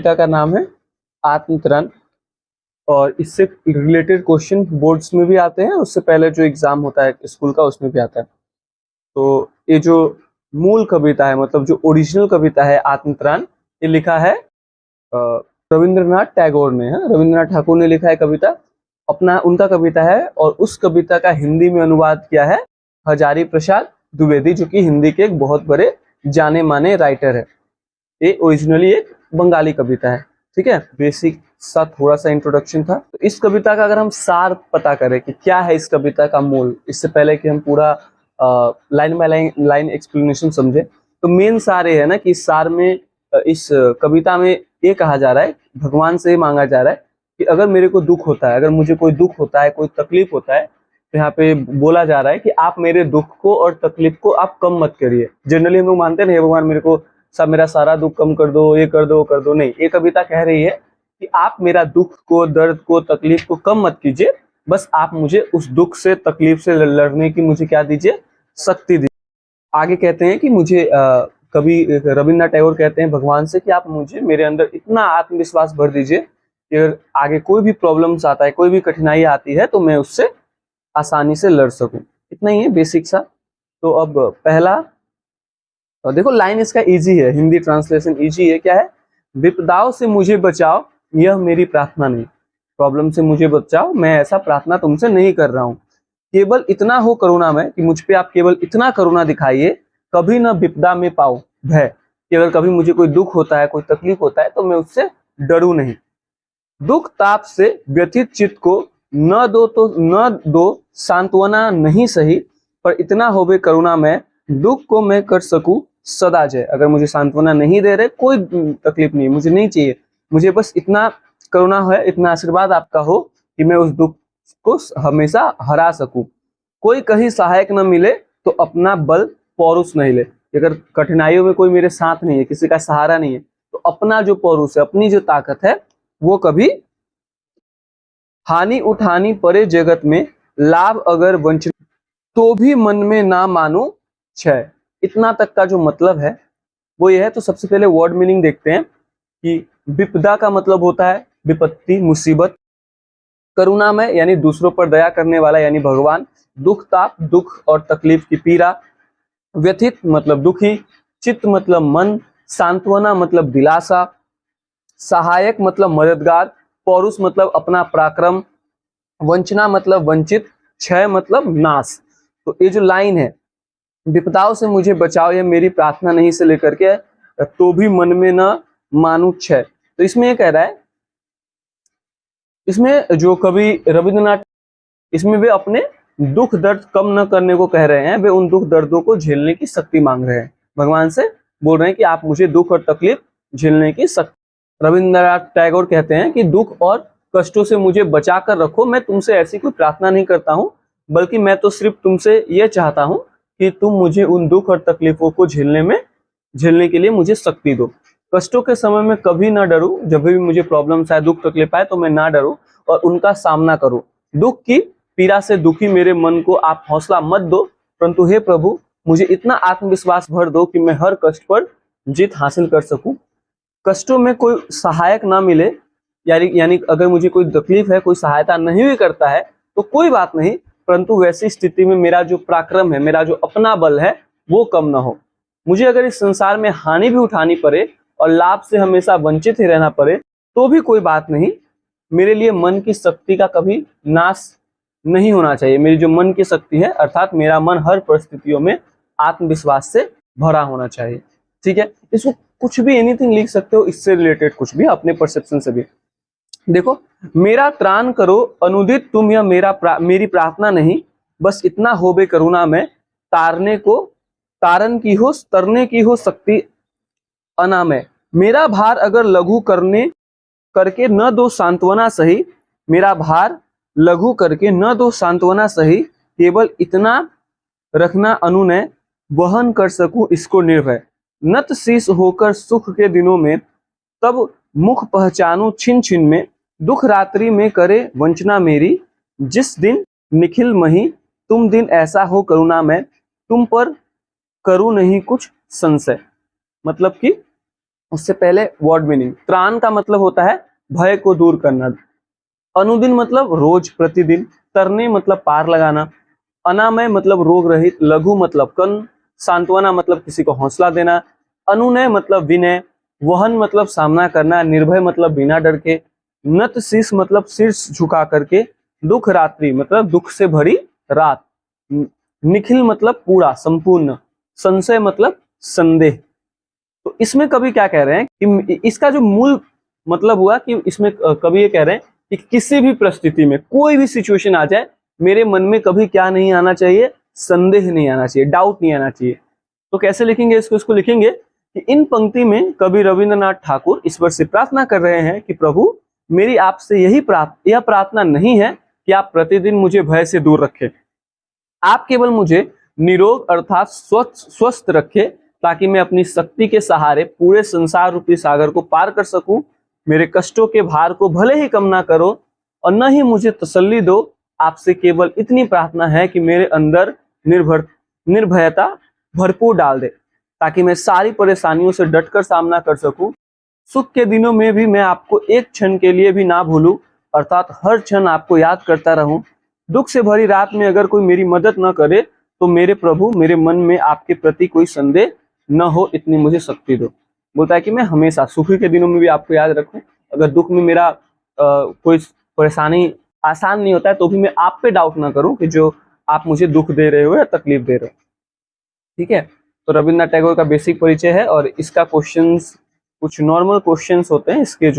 कविता का नाम है आत्मतरण, और इससे रिलेटेड क्वेश्चन बोर्ड्स में भी आते हैं, उससे पहले जो एग्जाम होता है स्कूल का उसमें भी आता है। तो ये जो मूल कविता है, मतलब जो ओरिजिनल कविता है आत्मतरण, ये लिखा है रविंद्रनाथ टैगोर ने। रविंद्रनाथ ठाकुर ने लिखा है कविता, अपना उनका कविता है, और उस कविता का हिंदी में अनुवाद किया है हजारी प्रसाद द्विवेदी, जो कि हिंदी के एक बहुत बड़े जाने माने राइटर है। ये ओरिजिनली एक बंगाली कविता है। ठीक है, बेसिक सा थोड़ा सा इंट्रोडक्शन था। तो इस कविता का अगर हम सार पता करें कि क्या है इस कविता का मूल, इससे पहले कि हम पूरा लाइन बाय लाइन एक्सप्लेनेशन समझे, तो मेन सार ये है ना कि इस सार में इस कविता में ये कहा जा रहा है, भगवान से मांगा जा रहा है कि अगर मेरे को दुख होता है, अगर मुझे कोई दुख होता है, कोई तकलीफ होता है, तो यहाँ पे बोला जा रहा है कि आप मेरे दुख को और तकलीफ को आप कम मत करिए। जनरली हम लोग मानते हैं ना, भगवान मेरे को मेरा सारा दुख कम कर दो, ये कर दो, वो कर दो। नहीं, ये कविता कह रही है कि आप मेरा दुख को, दर्द को, तकलीफ को कम मत कीजिए, बस आप मुझे उस दुख से, तकलीफ से लड़ने की मुझे क्या दीजिए, शक्ति दीजिए। आगे कहते हैं कि मुझे कवि रविन्द्रनाथ टैगोर कहते हैं भगवान से कि आप मुझे, मेरे अंदर इतना आत्मविश्वास भर दीजिए कि अगर आगे कोई भी प्रॉब्लम्स आता है, कोई भी कठिनाई आती है, तो मैं उससे आसानी से लड़ सकूं। इतना ही है बेसिक सा। तो अब पहला देखो, लाइन इसका इजी है, हिंदी ट्रांसलेशन इजी है। क्या है? विपदाओं से मुझे बचाओ, यह मेरी प्रार्थना नहीं। प्रॉब्लम से मुझे बचाओ, मैं ऐसा प्रार्थना तुमसे नहीं कर रहा हूँ। केवल इतना हो करुणा में कि मुझ पे आप केवल इतना करुणा दिखाइए, कभी न विपदा में पाओ भय, केवल कभी मुझे कोई दुख होता है, कोई तकलीफ होता है, तो मैं उससे डरूं नहीं। दुख ताप से व्यथित चित्त को न दो सांत्वना नहीं सही, पर इतना होवे करुणा में, दुख को मैं कर सकूं सदा जय। अगर मुझे सांत्वना नहीं दे रहे, कोई तकलीफ नहीं, मुझे नहीं चाहिए, मुझे बस इतना करुणा है, इतना आशीर्वाद आपका हो कि मैं उस दुख को हमेशा हरा सकूं। कोई कहीं सहायक न मिले, तो अपना बल पौरुष नहीं ले। अगर कठिनाइयों में कोई मेरे साथ नहीं है, किसी का सहारा नहीं है, तो अपना जो पौरुष है, अपनी जो ताकत है, वो कभी हानि उठानी पड़े जगत में, लाभ अगर वंचित तो भी मन में ना मानो क्षय। इतना तक का जो मतलब है वो ये है। तो सबसे पहले वर्ड मीनिंग देखते हैं कि विपदा का मतलब होता है विपत्ति, मुसीबत। करुणा में यानी दूसरों पर दया करने वाला यानी भगवान। दुख ताप, दुख और तकलीफ की पीड़ा। व्यथित मतलब दुखी। चित्त मतलब मन। सांत्वना मतलब दिलासा। सहायक मतलब मददगार। पौरुष मतलब अपना पराक्रम। वंचना मतलब वंचित। क्षय मतलब नाश। तो ये जो लाइन है, विपदाओं से मुझे बचाओ, ये मेरी प्रार्थना नहीं, से लेकर के तो भी मन में न मानू क्षय। तो इसमें ये कह रहा है, इसमें जो कवि रविंद्रनाथ, इसमें वे अपने दुख दर्द कम न करने को कह रहे हैं, वे उन दुख दर्दों को झेलने की शक्ति मांग रहे हैं। भगवान से बोल रहे हैं कि आप मुझे दुख और तकलीफ झेलने की शक्ति। रविंद्रनाथ टैगोर कहते हैं कि दुख और कष्टों से मुझे बचा कर रखो, मैं तुमसे ऐसी कोई प्रार्थना नहीं करता हूँ, बल्कि मैं तो सिर्फ तुमसे यह चाहता हूँ कि तुम मुझे उन दुख और तकलीफों को झेलने के लिए मुझे शक्ति दो। कष्टों के समय में कभी ना डरूं, जब भी मुझे प्रॉब्लम्स आए, दुख तकलीफ आए, तो मैं ना डरूं और उनका सामना करूं। दुख की पीड़ा से दुखी मेरे मन को आप हौसला मत दो, परंतु हे प्रभु, मुझे इतना आत्मविश्वास भर दो कि मैं हर कष्ट पर जीत हासिल कर सकूं। कष्टों में कोई सहायक ना मिले, यानी अगर मुझे कोई तकलीफ है, कोई सहायता नहीं भी करता है, तो कोई बात नहीं, परंतु वैसी स्थिति में मेरा जो पराक्रम है, मेरा जो अपना बल है, वो कम ना हो। मुझे अगर इस संसार में हानि भी उठानी पड़े और लाभ से हमेशा वंचित ही रहना पड़े, तो भी कोई बात नहीं। मेरे लिए मन की शक्ति का कभी नाश नहीं होना चाहिए। मेरी जो मन की शक्ति है, अर्थात मेरा मन हर परिस्थितियों में आत्मविश्वास से भरा होना चाहिए। ठीक है, इसको कुछ भी एनीथिंग लिख सकते हो, इससे रिलेटेड कुछ भी, अपने परसेप्शन से भी। देखो, मेरा त्राण करो अनुदित तुम, यह मेरी प्रार्थना नहीं, बस इतना हो बे करुणा में, तारन की हो, तरने की हो शक्ति अना में। मेरा भार अगर लघु करके न दो सांत्वना सही, मेरा भार लघु करके न दो सांत्वना सही, केवल इतना रखना अनुनय, वहन कर सकूं इसको निर्भय। नत शीश होकर सुख के दिनों में, तब मुख पहचानूं छिन छिन में, दुख रात्रि में करे वंचना मेरी, जिस दिन निखिल मही, तुम दिन ऐसा हो करुणा में, तुम पर करूं नहीं कुछ संशय। मतलब कि उससे पहले वर्ड मीनिंग। त्राण का मतलब होता है भय को दूर करना। अनुदिन मतलब रोज प्रतिदिन। तरने मतलब पार लगाना। अनामय मतलब रोग रहित। लघु मतलब कन। सांत्वना मतलब किसी को हौसला देना। अनुनय मतलब विनय। वहन मतलब सामना करना। निर्भय मतलब बिना डर के। नत शीश मतलब शीर्ष झुका करके। दुख रात्रि मतलब दुख से भरी रात। निखिल मतलब पूरा संपूर्ण। संशय मतलब संदेह। तो इसमें कवि क्या कह रहे हैं कि इसका जो मूल मतलब हुआ कि इसमें कवि ये कह रहे हैं कि किसी भी परिस्थिति में कोई भी सिचुएशन आ जाए, मेरे मन में कभी क्या नहीं आना चाहिए, संदेह नहीं आना चाहिए, डाउट नहीं आना चाहिए। तो कैसे लिखेंगे इसको लिखेंगे कि इन पंक्ति में कवि रविंद्रनाथ ठाकुर ईश्वर से प्रार्थना कर रहे हैं कि प्रभु, मेरी आपसे यह प्रार्थना नहीं है कि आप प्रतिदिन मुझे भय से दूर रखें। आप केवल मुझे निरोग अर्थात स्वस्थ रखें, ताकि मैं अपनी शक्ति के सहारे पूरे संसार रूपी सागर को पार कर सकूं। मेरे कष्टों के भार को भले ही कम ना करो और न ही मुझे तसल्ली दो। आपसे केवल इतनी प्रार्थना है कि मेरे अंदर निर्भयता भरपूर डाल दे, ताकि मैं सारी परेशानियों से डटकर सामना कर सकूं। सुख के दिनों में भी मैं आपको एक क्षण के लिए भी ना भूलूं, अर्थात हर क्षण आपको याद करता रहूं। दुख से भरी रात में अगर कोई मेरी मदद न करे, तो मेरे प्रभु, मेरे मन में आपके प्रति कोई संदेह न हो, इतनी मुझे शक्ति दो। बोलता है कि मैं हमेशा सुखी के दिनों में भी आपको याद रखूं, अगर दुख में मेरा कोई परेशानी आसान नहीं होता है तो भी मैं आप पे डाउट ना करूं कि जो आप मुझे दुख दे रहे हो या तकलीफ दे रहे हो। ठीक है, तो रविन्द्रनाथ टैगोर का बेसिक परिचय है और इसका क्वेश्चंस कुछ नॉर्मल क्वेश्चंस होते हैं इसके जो